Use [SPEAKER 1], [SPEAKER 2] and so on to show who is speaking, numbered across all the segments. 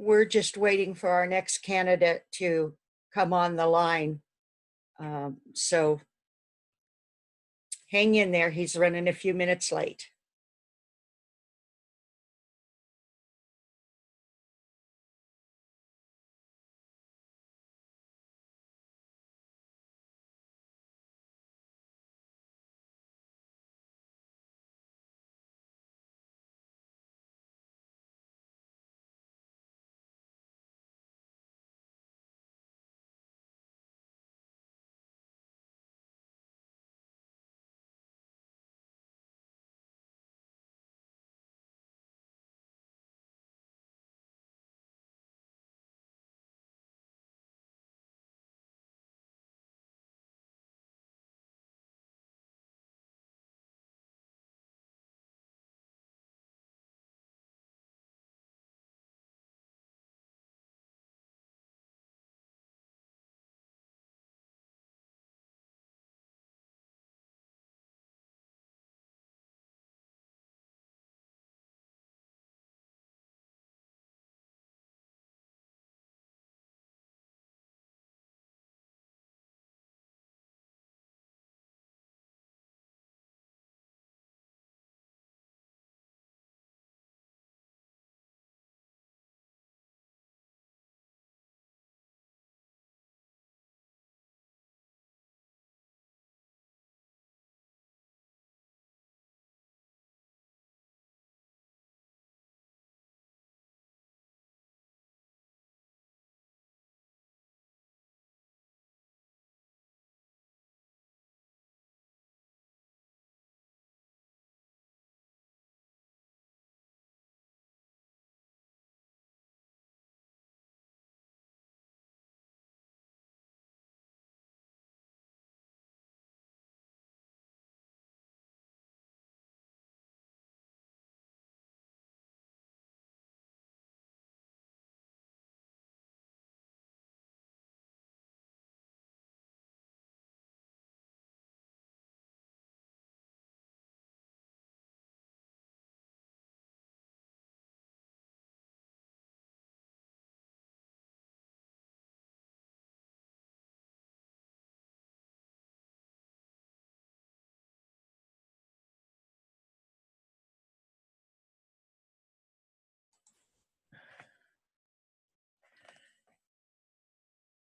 [SPEAKER 1] We're just waiting for our next candidate to come on the line. So hang in there. He's running a few minutes late.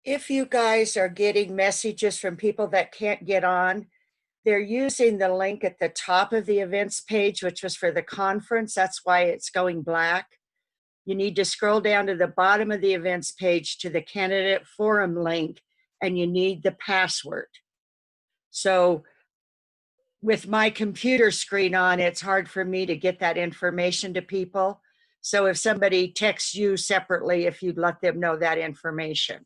[SPEAKER 1] If you guys are getting messages from people that can't get on, they're using the link at the top of the events page, which was for the conference. That's why it's going black. You need to scroll down to the bottom of the events page to the candidate forum link, and you need the password. So with my computer screen on, it's hard for me to get that information to people. So if somebody texts you separately, if you'd let them know that information.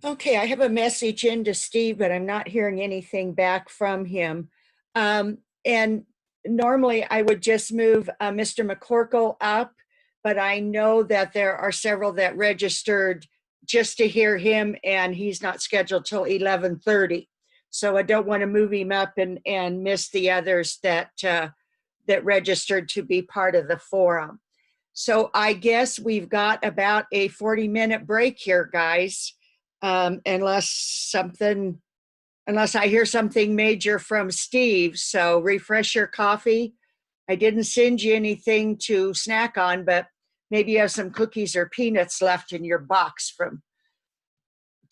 [SPEAKER 1] Okay, I have a message in to Steve, but I'm not hearing anything back from him. And normally I would just move Mr. McCorkle up, but I know that there are several that registered just to hear him, and he's not scheduled till 11:30. So I don't want to move him up and miss the others that registered to be part of the forum. So I guess we've got about a 40-minute break here, guys. Unless unless I hear something major from Steve. So refresh your coffee. I didn't send you anything to snack on, but maybe you have some cookies or peanuts left in your box from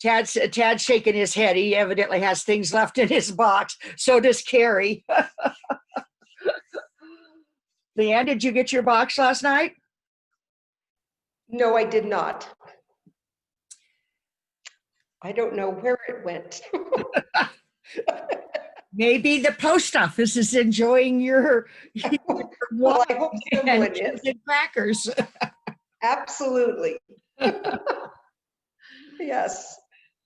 [SPEAKER 1] Tad's shaking his head. He evidently has things left in his box. So does Carrie. Leanne, did you get your box last night?
[SPEAKER 2] No, I did not. I don't know where it went.
[SPEAKER 1] Maybe the post office is enjoying your
[SPEAKER 2] Well, I hope
[SPEAKER 1] and
[SPEAKER 2] someone is.
[SPEAKER 1] crackers.
[SPEAKER 2] Absolutely. Yes.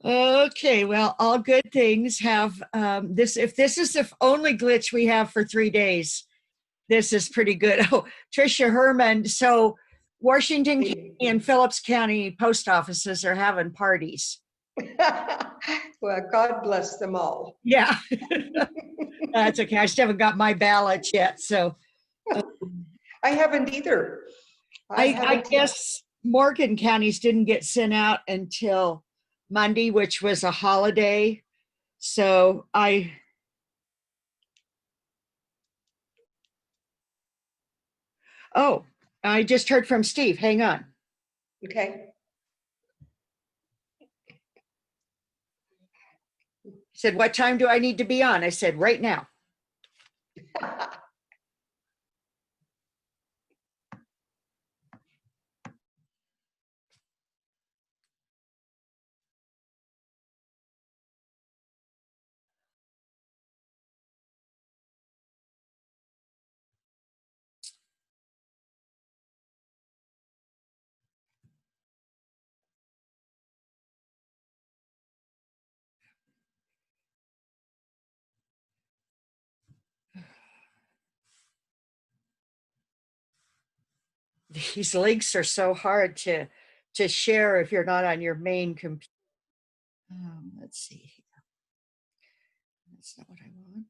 [SPEAKER 1] Okay, well, all good things have this. If this is the only glitch we have for 3 days, this is pretty good. Oh, Tricia Herman. So, Washington County and Phillips County post offices are having parties.
[SPEAKER 2] Well, God bless them all.
[SPEAKER 1] Yeah, that's okay. I still haven't got my ballot yet. So,
[SPEAKER 2] I haven't either.
[SPEAKER 1] I guess Morgan counties didn't get sent out until Monday, which was a holiday. So oh, I just heard from Steve. Hang on.
[SPEAKER 2] Okay.
[SPEAKER 1] He said, what time do I need to be on? I said, right now. These links are so hard to share if you're not on your main computer. Let's see. That's not what I want.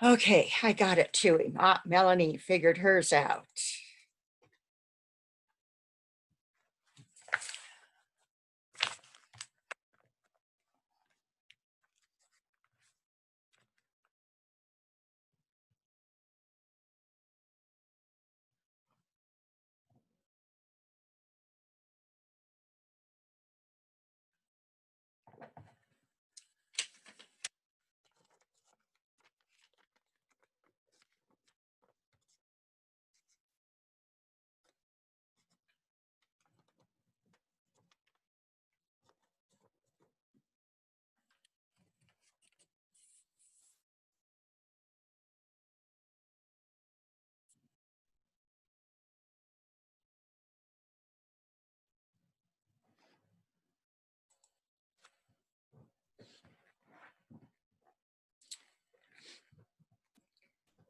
[SPEAKER 1] Okay, I got it to him. Melanie figured hers out.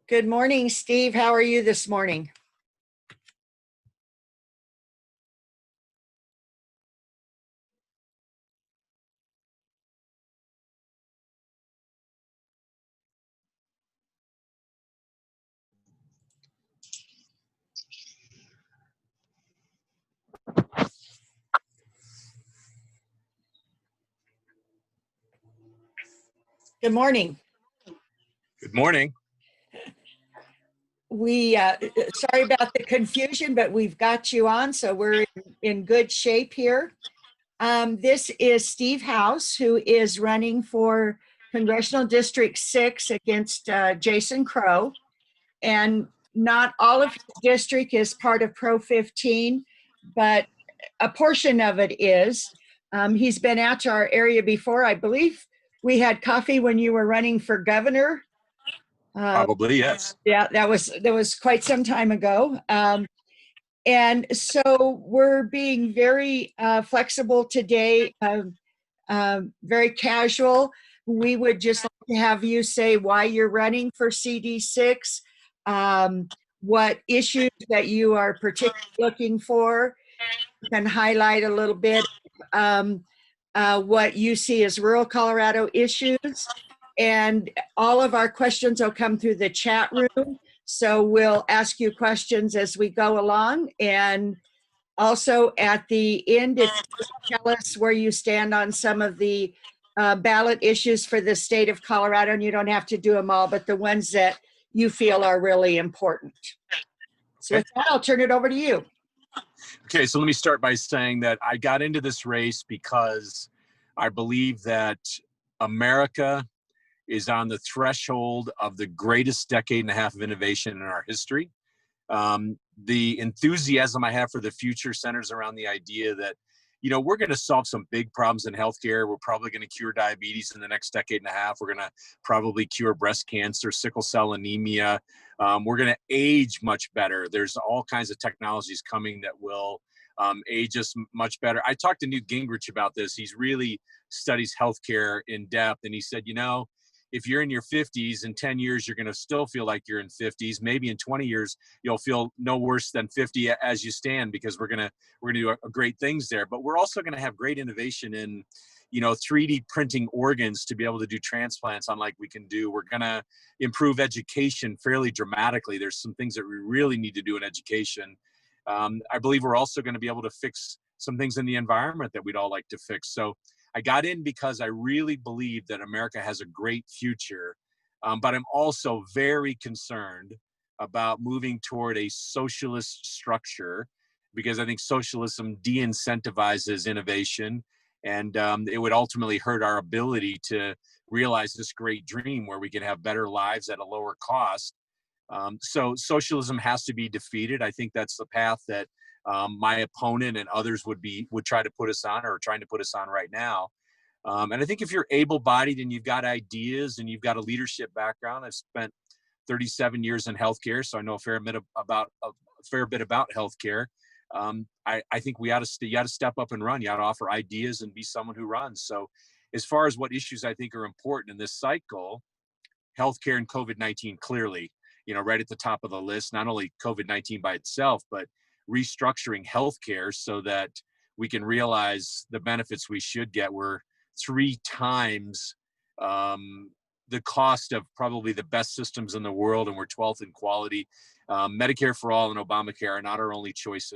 [SPEAKER 1] Good morning, Steve. How are you this morning? Good morning.
[SPEAKER 3] Good morning.
[SPEAKER 1] Sorry about the confusion, but we've got you on, so we're in good shape here. This is Steve House, who is running for Congressional District 6 against Jason Crow. And not all of his district is part of Pro 15, but a portion of it is. He's been out to our area before. I believe we had coffee when you were running for governor.
[SPEAKER 3] Probably, yes.
[SPEAKER 1] Yeah, that was quite some time ago. And so we're being very flexible today, very casual. We would just like to have you say why you're running for CD6, what issues that you are particularly looking for. You can highlight a little bit what you see as rural Colorado issues. And all of our questions will come through the chat room. So we'll ask you questions as we go along. And also at the end, if you tell us where you stand on some of the ballot issues for the state of Colorado, and you don't have to do them all, but the ones that you feel are really important. So with that, I'll turn it over to you.
[SPEAKER 3] Okay, so let me start by saying that I got into this race because I believe that America is on the threshold of the greatest decade and a half of innovation in our history. The enthusiasm I have for the future centers around the idea that, we're going to solve some big problems in healthcare. We're probably going to cure diabetes in the next decade and a half. We're going to probably cure breast cancer, sickle cell anemia. We're going to age much better. There's all kinds of technologies coming that will age us much better. I talked to Newt Gingrich about this. He's really studies healthcare in depth. And he said, if you're in your 50s, in 10 years, you're going to still feel like you're in 50s. Maybe in 20 years, you'll feel no worse than 50 as you stand, because we're going to do a great things there. But we're also going to have great innovation in, 3D printing organs to be able to do transplants unlike we can do. We're going to improve education fairly dramatically. There's some things that we really need to do in education. I believe we're also going to be able to fix some things in the environment that we'd all like to fix. So I got in because I really believe that America has a great future, but I'm also very concerned about moving toward a socialist structure, because I think socialism de-incentivizes innovation, and it would ultimately hurt our ability to realize this great dream where we can have better lives at a lower cost. So socialism has to be defeated. I think that's the path that my opponent and others would try to put us on, or trying to put us on right now. And I think if you're able-bodied and you've got ideas and you've got a leadership background, I've spent 37 years in healthcare, so I know a fair bit about healthcare. I think you got to step up and run. You got to offer ideas and be someone who runs. So as far as what issues I think are important in this cycle, healthcare and COVID-19 clearly, right at the top of the list. Not only COVID-19 by itself, but restructuring healthcare so that we can realize the benefits we should get. We're 3 times the cost of probably the best systems in the world, and we're 12th in quality. Medicare for all and Obamacare are not our only choices.